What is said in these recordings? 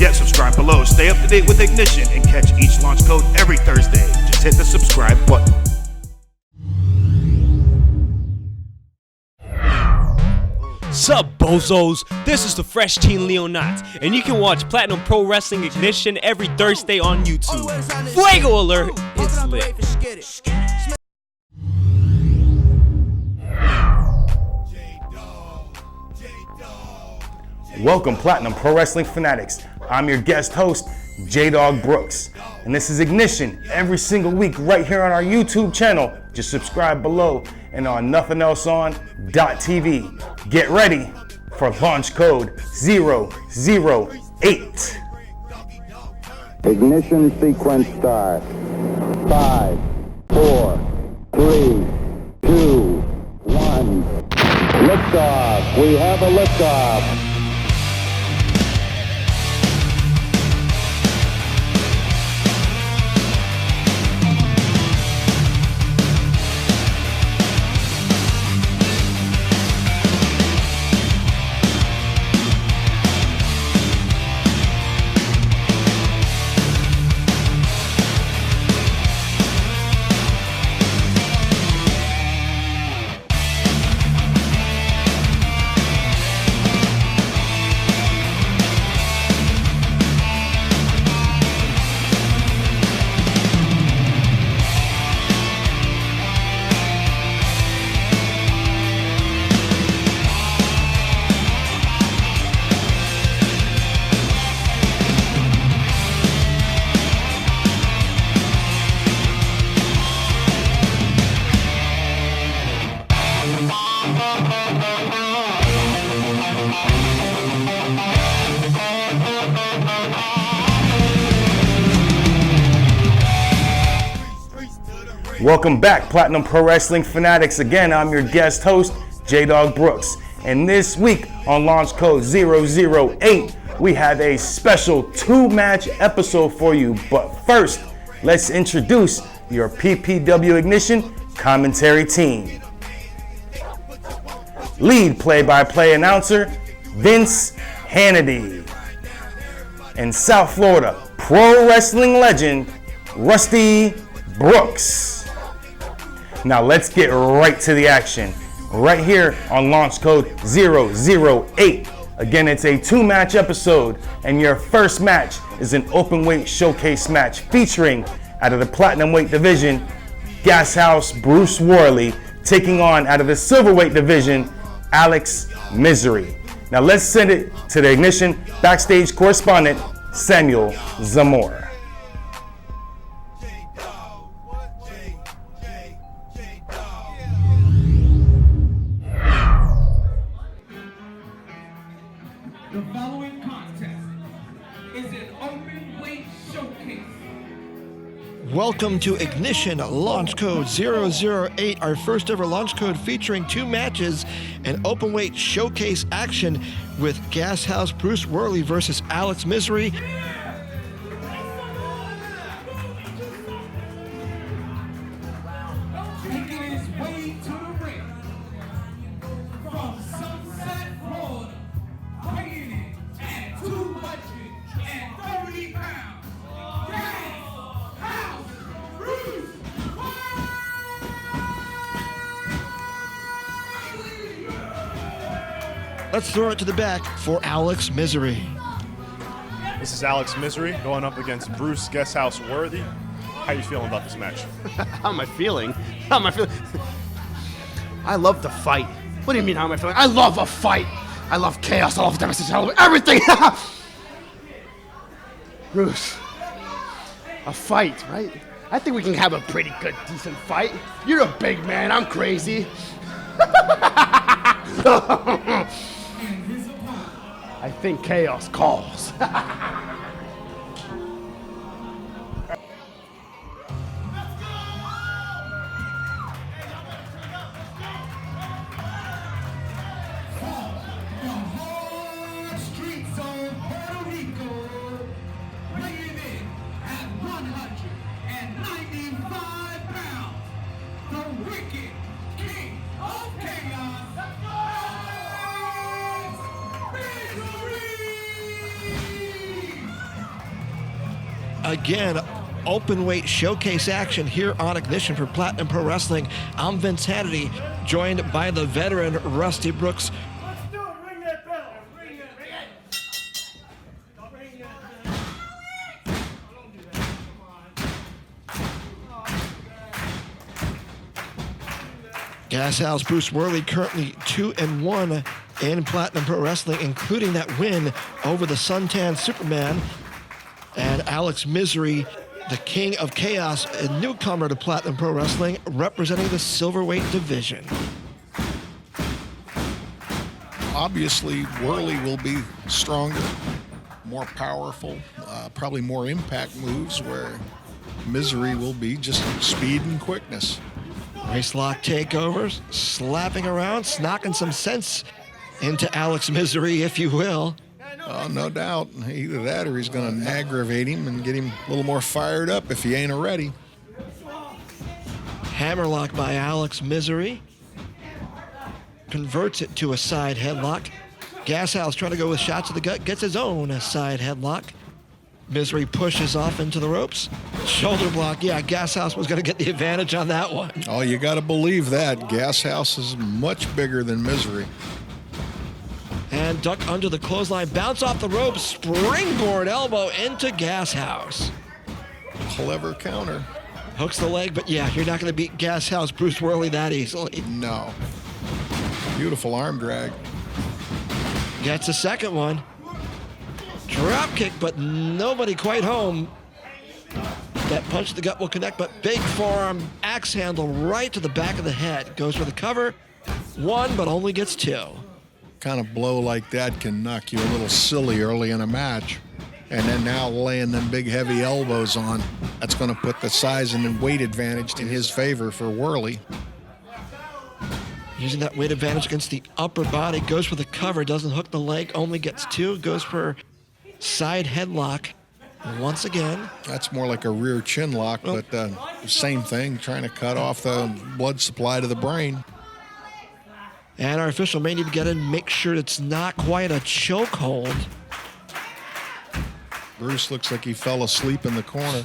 Yet subscribe below. Stay up to date with Ignition and catch each launch code every Thursday. Just hit the subscribe button. Sup, bozos? This is the Fresh Teen Leonat, and you can watch Platinum Pro Wrestling Ignition every Thursday on YouTube. Fuego alert! It's lit. Welcome, Platinum Pro Wrestling fanatics. I'm your guest host, JDawg Brooks, and this is Ignition every single week right here on our YouTube channel. Just subscribe below and on nothingelseon.tv. Get ready for launch code 008. Ignition sequence start. 5, 4, 3, 2, 1. Liftoff. We have a liftoff. Welcome back, Platinum Pro Wrestling fanatics. Again, I'm your guest host, JDawg Brooks. And this week on launch code 008, we have a special 2-match episode for you. But first, let's introduce your PPW Ignition commentary team. Lead play-by-play announcer, Vince Hannity. And South Florida pro wrestling legend, Rusty Brooks. Now let's get right to the action. Right here on launch code 008. Again, it's a 2-match episode, and your first match is an Openweight Showcase match featuring, out of the Platinumweight division, GasHouse Bruce Worley, taking on, out of the Silverweight division, Alex Misery. Now let's send it to the Ignition backstage correspondent, Samuel Zamora. The following contest is an Openweight Showcase. Welcome to Ignition launch code 008, our first ever launch code featuring 2 matches and Openweight Showcase action with GasHouse Bruce Worley versus Alex Misery. Making his way to the ring from Sunset, Florida, weighing in at 230 pounds, GasHouse Bruce Worley! Let's throw it to the back for Alex Misery. This is Alex Misery going up against Bruce GasHouse Worthy. How you feeling about this match? How am I feeling? I love to fight. What do you mean, how am I feeling? I love a fight. I love chaos. I love devastation. I love everything. Bruce, a fight, right? I think we can have a pretty good, decent fight. You're a big man. I'm crazy. I think chaos calls. again, Openweight Showcase action here on Ignition for Platinum Pro Wrestling. I'm Vince Hannity, joined by the veteran Rusty Brooks. GasHouse Bruce Worley currently 2-1 in Platinum Pro Wrestling, including that win over the Suntan Superman. And Alex Misery, the King of Chaos, a newcomer to Platinum Pro Wrestling, representing the Silverweight division. Obviously, Worley will be stronger, more powerful, probably more impact moves, where Misery will be just speed and quickness. Race lock takeovers, slapping around, knocking some sense into Alex Misery, if you will. Oh, no doubt. Either that or he's going to aggravate him and get him a little more fired up if he ain't already. Hammerlock by Alex Misery. Converts it to a side headlock. GasHouse trying to go with shots to the gut, gets his own side headlock. Misery pushes off into the ropes. Shoulder block. Yeah, GasHouse was going to get the advantage on that one. Oh, you got to believe that. GasHouse is much bigger than Misery. And duck under the clothesline, bounce off the ropes, springboard elbow into GasHouse. Clever counter. Hooks the leg, but yeah, you're not going to beat GasHouse Bruce Worley that easily. No. Beautiful arm drag. Gets a second one. Drop kick, but nobody quite home. That punch to the gut will connect, but big forearm axe handle right to the back of the head. Goes for the cover. One, but only gets two. Kind of blow like that can knock you a little silly early in a match. And then now laying them big heavy elbows on, that's going to put the size and weight advantage in his favor for Worley. Using that weight advantage against the upper body, goes for the cover, doesn't hook the leg, only gets two, goes for side headlock once again. That's more like a rear chin lock, but same thing, trying to cut off the blood supply to the brain. And our official may need to get in, make sure it's not quite a chokehold. Bruce looks like he fell asleep in the corner.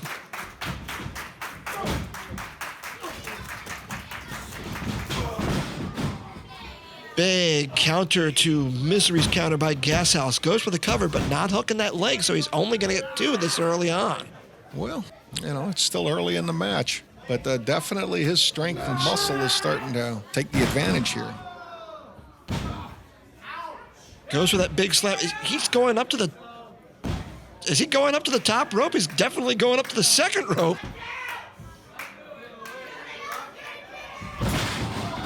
Big counter to Misery's counter by GasHouse. Goes for the cover, but not hooking that leg, so he's only going to get two this early on. Well, you know, it's still early in the match, but definitely his strength and muscle is starting to take the advantage here. Goes for that big slap. He's going up to the... Is he going up to the top rope? He's definitely going up to the second rope.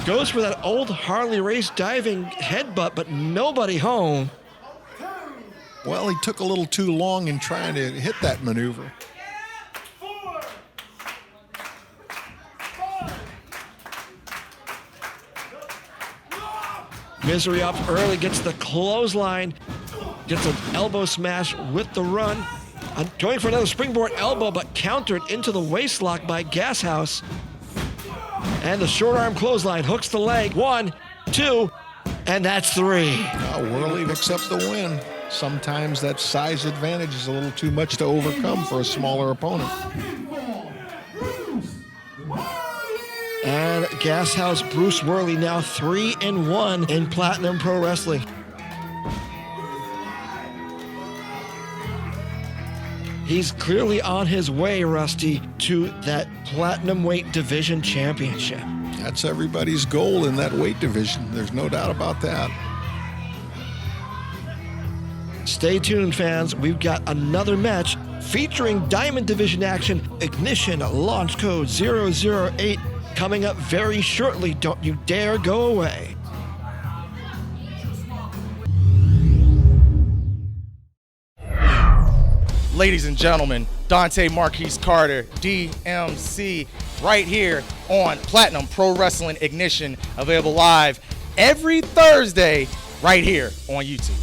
Goes for that old Harley Race diving headbutt, but nobody home. Well, he took a little too long in trying to hit that maneuver. Misery up early, gets the clothesline, gets an elbow smash with the run. Going for another springboard elbow, but countered into the waist lock by GasHouse. And the short arm clothesline hooks the leg. 1, 2, and that's 3. Worley picks up the win. Sometimes that size advantage is a little too much to overcome for a smaller opponent. And GasHouse Bruce Worley now 3-1 in Platinum Pro Wrestling. He's clearly on his way, Rusty, to that Platinumweight Division Championship. That's everybody's goal in that weight division. There's no doubt about that. Stay tuned, fans. We've got another match featuring Diamond Division action. Ignition launch code 008 coming up very shortly. Don't you dare go away. Ladies and gentlemen, Dante Marquise Carter, DMC, right here on Platinum Pro Wrestling Ignition, available live every Thursday right here on YouTube.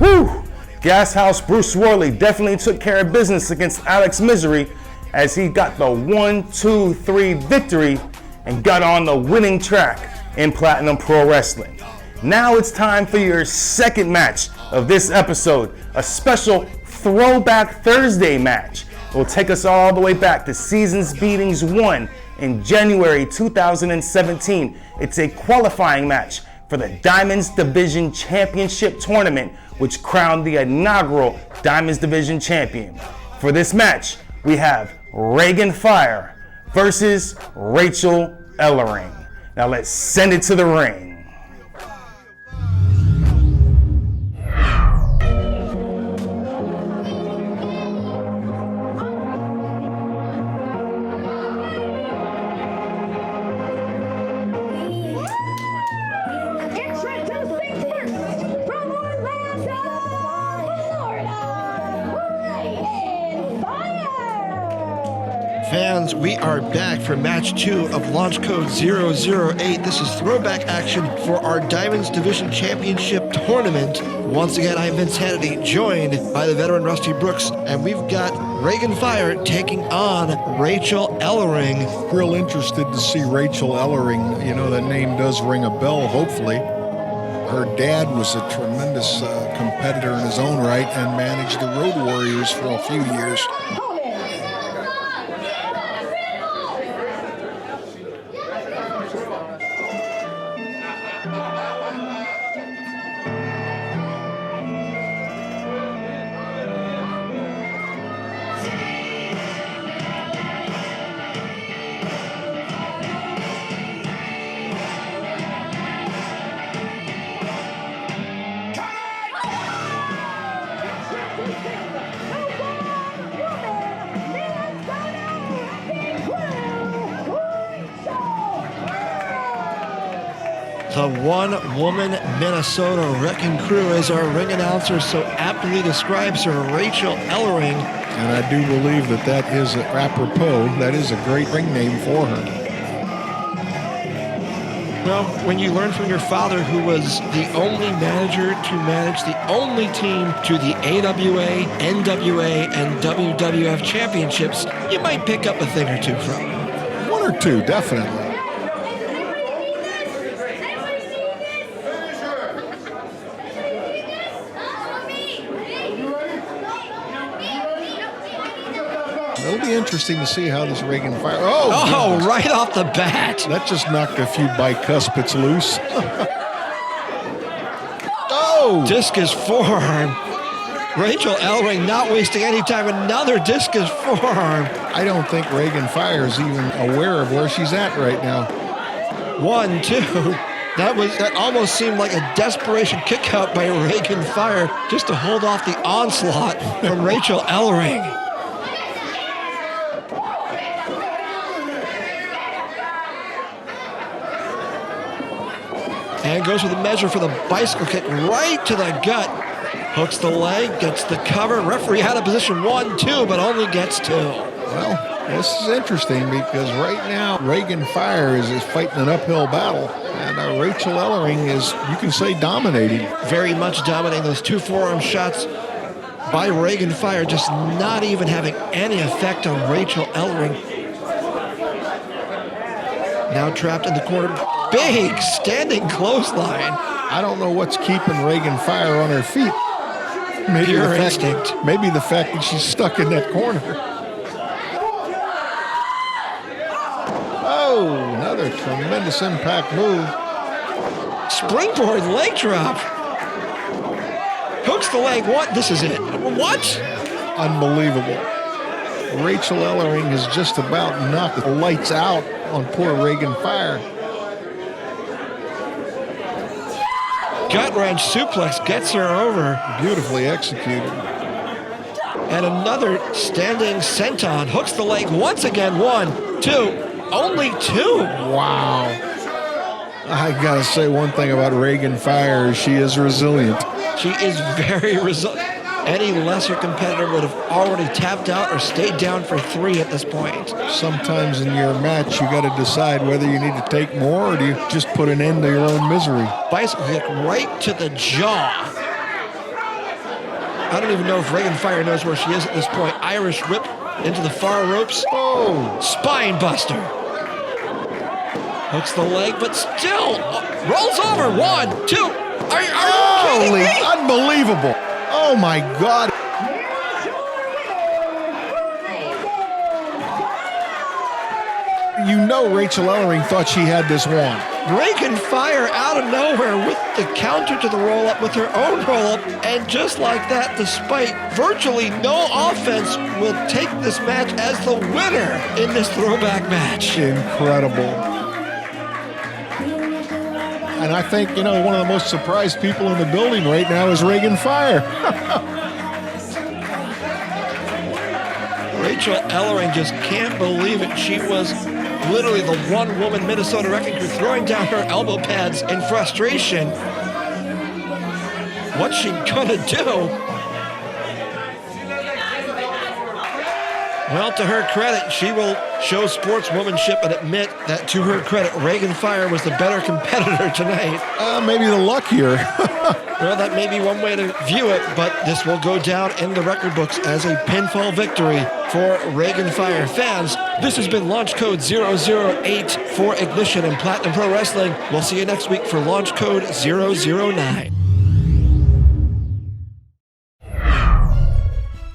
Woo! GasHouse Bruce Worley definitely took care of business against Alex Misery as he got the 1-2-3 victory and got on the winning track in Platinum Pro Wrestling. Now it's time for your second match of this episode, a special Throwback Thursday match. It will take us all the way back to Seasons Beatings1 in January 2017. It's a qualifying match for the Diamonds Division Championship Tournament, which crowned the inaugural Diamonds Division Champion. For this match, we have Raegan Fire versus Rachael Ellering. Now let's send it to the ring. Fans, we are back for match 2 of Launch Code 008. This is throwback action for our Diamonds Division Championship Tournament. Once again, I'm Vince Hannity, joined by the veteran Rusty Brooks, and we've got Raegan Fire taking on Rachael Ellering. Real interested to see Rachael Ellering. You know, that name does ring a bell, hopefully. Her dad was a tremendous competitor in his own right and managed the Road Warriors for a few years. The one-woman Minnesota Wrecking Crew, as our ring announcer so aptly describes her, Rachael Ellering. And I do believe that that is apropos. That is a great ring name for her. Well, when you learn from your father, who was the only manager to manage the only team to the AWA, NWA, and WWF championships, you might pick up a thing or two from him. One or two, definitely. It'll be interesting to see how this Raegan Fire... Oh, right off the bat. That just knocked a few bicuspids loose. Oh! Discus forearm. Rachael Ellering not wasting any time. Another discus forearm. I don't think Raegan Fire is even aware of where she's at right now. 1, 2. That almost seemed like a desperation kick out by Raegan Fire just to hold off the onslaught from Rachael Ellering. And goes with a measure for the bicycle kick right to the gut. Hooks the leg, gets the cover. Referee out of position 1, 2, but only gets 2. Well, this is interesting because right now Raegan Fire is fighting an uphill battle. And Rachael Ellering is, you can say, dominating. Very much dominating. Those 2 forearm shots by Raegan Fire just not even having any effect on Rachael Ellering. Now trapped in the corner. Big standing clothesline. I don't know what's keeping Raegan Fire on her feet. Maybe Pure the fact, instinct. maybe the fact that she's stuck in that corner. Oh, another tremendous impact move. Springboard leg drop. Hooks the leg. What? This is it. What? Unbelievable. Rachael Ellering has just about knocked the lights out on poor Raegan Fire. Gut wrench suplex gets her over. Beautifully executed. And another standing senton. Hooks the leg once again. 1, 2. Only 2. Wow. I gotta say one thing about Raegan Fire. She is resilient. She is very resilient. Any lesser competitor would have already tapped out or stayed down for 3 at this point. Sometimes in your match, you got to decide whether you need to take more or do you just put an end to your own misery. Bicycle kick right to the jaw. I don't even know if Raegan Fire knows where she is at this point. Irish whip into the far ropes. Oh! Spine buster. Hooks the leg, but still rolls over. 1, 2. Are you kidding Holy, me? unbelievable. Oh my God. You know Rachael Ellering thought she had this won. Raegan Fire out of nowhere with the counter to the roll-up with her own roll-up, and just like that, despite virtually no offense, will take this match as the winner in this throwback match. Incredible. And I think, one of the most surprised people in the building right now is Raegan Fire. Rachael Ellering just can't believe it. She was literally the one-woman Minnesota Wrecking Crew throwing down her elbow pads in frustration. What's she gonna do? Well, to her credit, she will show sportswomanship and admit that, to her credit, Raegan Fire was the better competitor tonight. Maybe the luckier. Well, that may be one way to view it, but this will go down in the record books as a pinfall victory for Raegan Fire. Fans, this has been Launch Code 008 for Ignition and Platinum Pro Wrestling. We'll see you next week for Launch Code 009.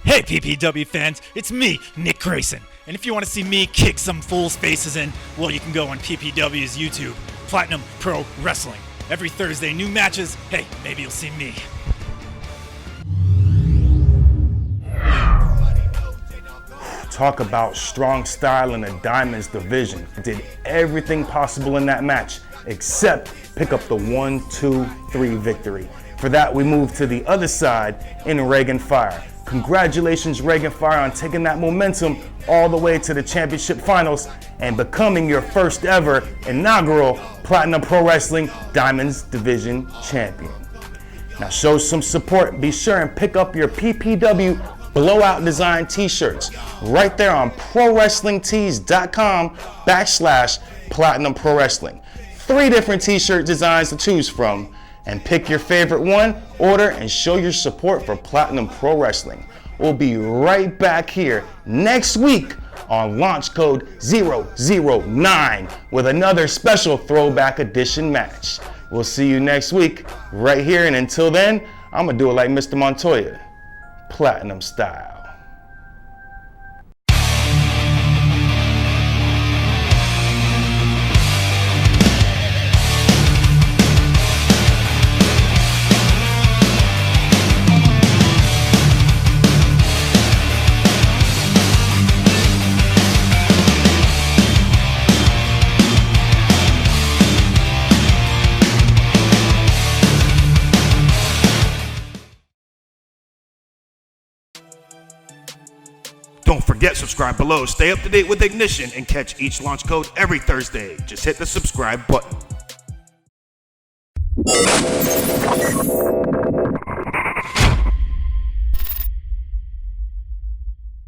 Hey PPW fans, it's me, Nick Grayson. And if you want to see me kick some fools' faces in, well, you can go on PPW's YouTube, Platinum Pro Wrestling. Every Thursday, new matches. Hey, maybe you'll see me. Talk about strong style in the Diamonds division. Did everything possible in that match except pick up the 1, 2, 3 victory. For that, we move to the other side in Raegan Fire. Congratulations, Raegan Fire, on taking that momentum all the way to the championship finals and becoming your first ever inaugural Platinum Pro Wrestling Diamonds Division champion. Now show some support. Be sure and pick up your PPW blowout design t-shirts right there on prowrestlingtees.com/Platinum Pro Wrestling. 3 different t-shirt designs to choose from. And pick your favorite one, order, and show your support for Platinum Pro Wrestling. We'll be right back here next week on Launch Code 009 with another special throwback edition match. We'll see you next week right here, and until then, I'm gonna do it like Mr. Montoya, Platinum style. Don't forget, subscribe below. Stay up to date with Ignition and catch each launch code every Thursday. Just hit the subscribe button.